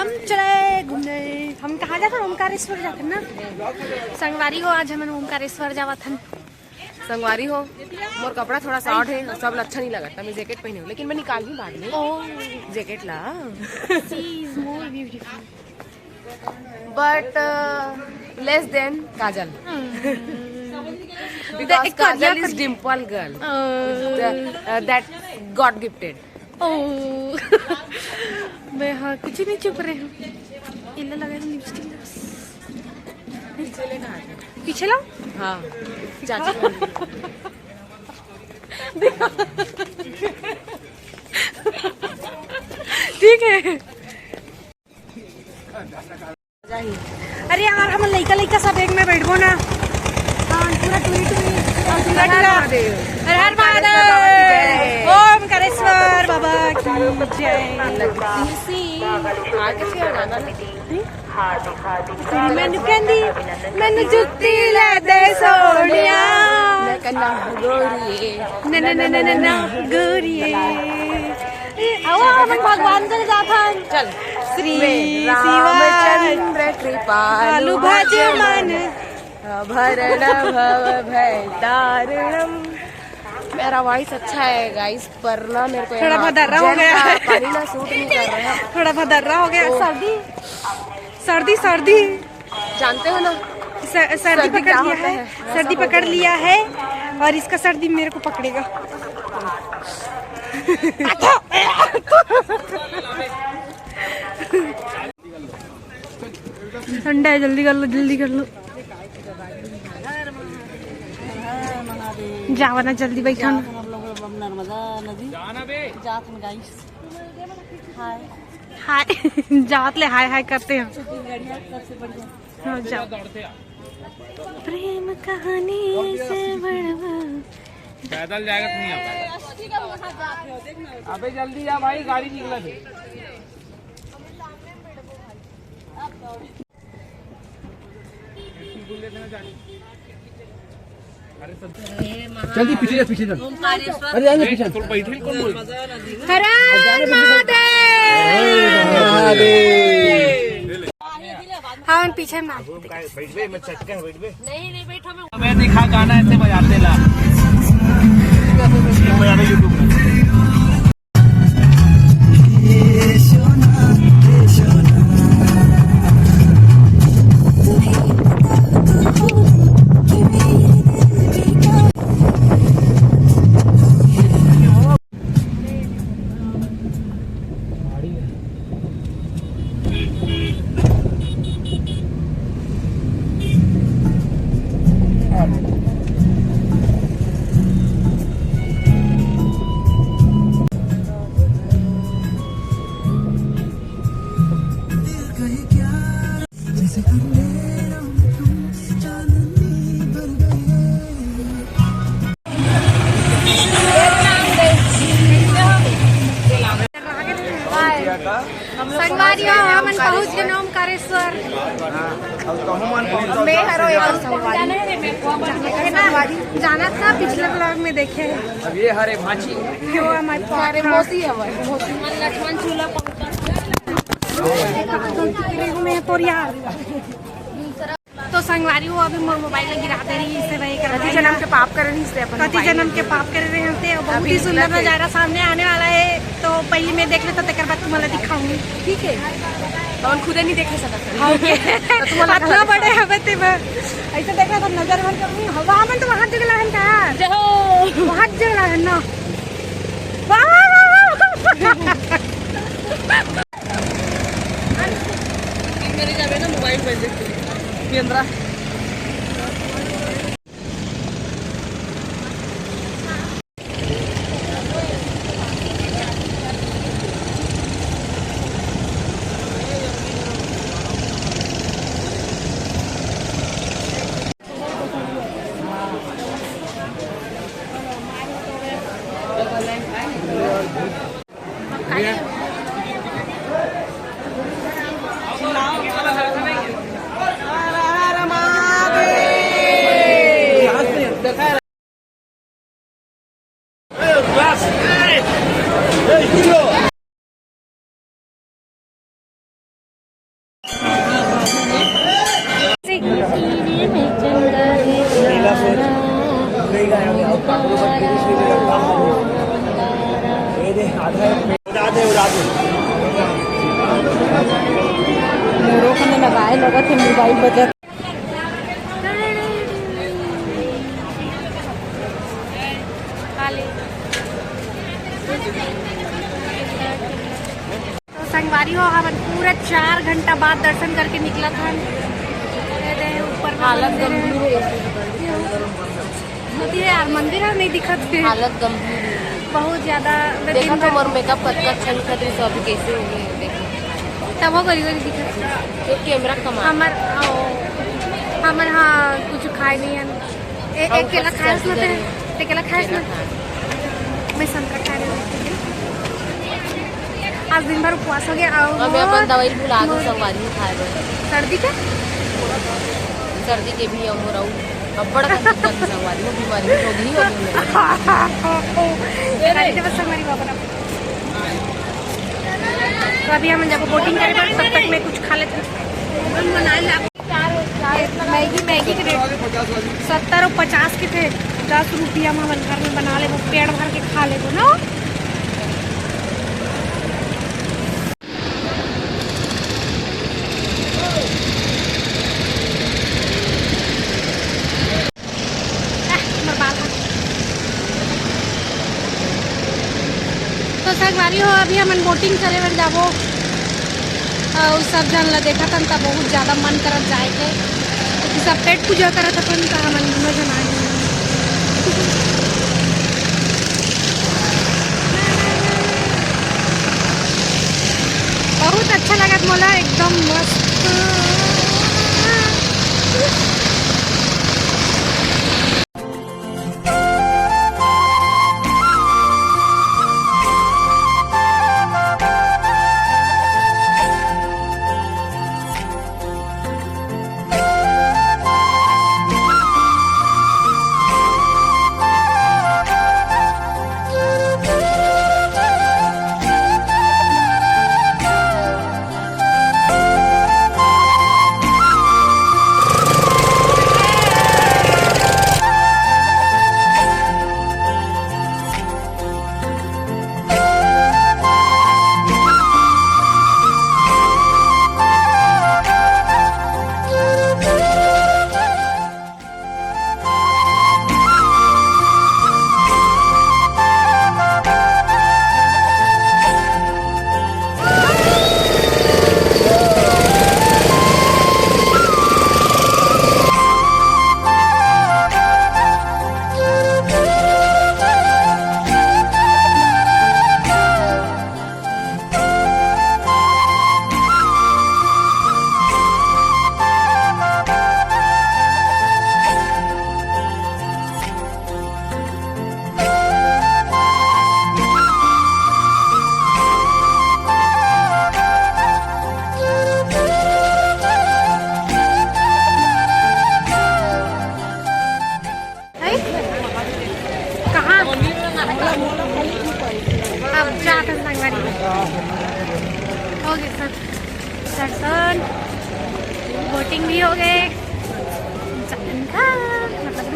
हम चले घूमने। हम कहाँ जाते हैं? ओमकारेश्वर जाते ना संगवारी हो। आज हम ओमकारेश्वर जावा था। संगवारी हो मोर कपड़ा थोड़ा शॉर्ट है, सब अच्छा नहीं लगा था। मैं जैकेट पहने हूँ लेकिन मैं निकाल ही बाद में जैकेट ला। But less than kajal. Because Kajal is dimple girl that got gifted. मैं हाँ कुछ नहीं चुप रहे हूँ। इल्ला लगा लिपस्टिक पीछे लो। हाँ चाची ठीक है। अरे यार हम लइका लइका सब एक में बैठबो ना। पूरा टूरी टूरी। हर हर महादेव। ओमकारेश्वर बाबा की जय। मैंने कहंदी मैंने जुत्ती ले दे सोनिया ना गोरिये। आओ हम भगवान से जाता। चल श्री शिवाचंद्र कृपालु भजमान भरण भव भय तारणम। मेरा वॉइस अच्छा है गाइस, पर ना मेरे को थोड़ा भदर्रा हो गया है। पानी ना सूट नहीं कर रहा है। थोड़ा भदर्रा हो गया। सर्दी सर्दी सर्दी जानते हो ना, सर्दी पकड़ लिया है। सर्दी पकड़ लिया है और इसका सर्दी मेरे को पकड़ेगा। ठंडा है, जल्दी कर लो जल्दी कर लो। जाओ ना जल्दी बैठो ना। नर्मदा नदी जात में गाइस हाय हाय जात ले हाय हाय करते हैं। हाँ जाओ। प्रेम कहानी से बड़वा पैदल जाएगा तो नहीं आता। अबे जल्दी जा भाई, गाड़ी निकला थे। जल्दी पीछे जा पीछे जा। अरे आने पीछे तो बैठे कौन बोल? हर हर महादेव। हाँ पीछे मार। नहीं बैठो मैं। मैं दिखा गाना ऐसे बजाते ला यूट्यूब में। संगवारी हम पहुंच गए ओमकारेश्वर। जाना था पिछले ब्लॉग में देखे। अब ये हरे भांची क्यों हमारे मौसी है हमारी लक्ष्मण झूला में तो यार। तो संगवारी हो अभी मोर मोबाइल गिरा दे रही इससे वही कर कति जन्म के पाप कर रही से अपन कति जन्म के पाप कर रहे हैं। बहुत ही सुंदर नजारा सामने आने वाला है। तो पहले मैं देख लेता तेकर बाद तुम्हारा दिखाऊंगी। ठीक है तो खुद नहीं देख सकता। इतना बड़े हवे ते ऐसे देख रहा था नजर भर करूंगी। वहां मन तो वहां जगह है क्या? वहां जगह है ना। मेरे जावे ना मोबाइल पे देखते केंद्रा मोरों को लगाए लगा थे मोबाइल बजा। तो संगवारी हो हम पूरा 4 घंटा बाद दर्शन करके निकला था। ऊपर हालत गंभीर है, होती है यार, मंदिर है नहीं दिखत है। हालत गंभीर है बहुत ज्यादा। देखा तो मोर मेकअप कतका छन खतरे सब कैसे हो गए देखो तब वो गरी गरी दिखत तो कैमरा कमा हमर हाँ कुछ खाए नहीं है। एक केला खाए उसमें एक केला खाए उसमें मैं संतरा खा रही हूँ। आज दिन भर उपवास हो गया। अब अपन दवाई भुला दो संगवारी खाए बड़े सर्दी के सर्दी के भी अमर आऊ अब बड़ा दिक्कत संगवारी में बीमारी हो गई संगवारी बाबा। तो अभी हम जब बोटिंग करें तब तक मैं कुछ खा लेते मैगी के रेट 70 और 50 के थे। 10 रुपया में घर में बना ले, वो पेड़ भर के खा ले ना। तो संगवारी हो अभी हम बोटिंग करे बर जाबो। सब जन ला देखा था तब बहुत ज़्यादा मन करत जाए के, सब पेट पूजा करत अपन का मन मजा ना आए। बहुत अच्छा लगा मोला, एकदम मस्त। अब जाते हैं संगवारी हो गए सर दर्शन, बोटिंग भी हो गए, मतलब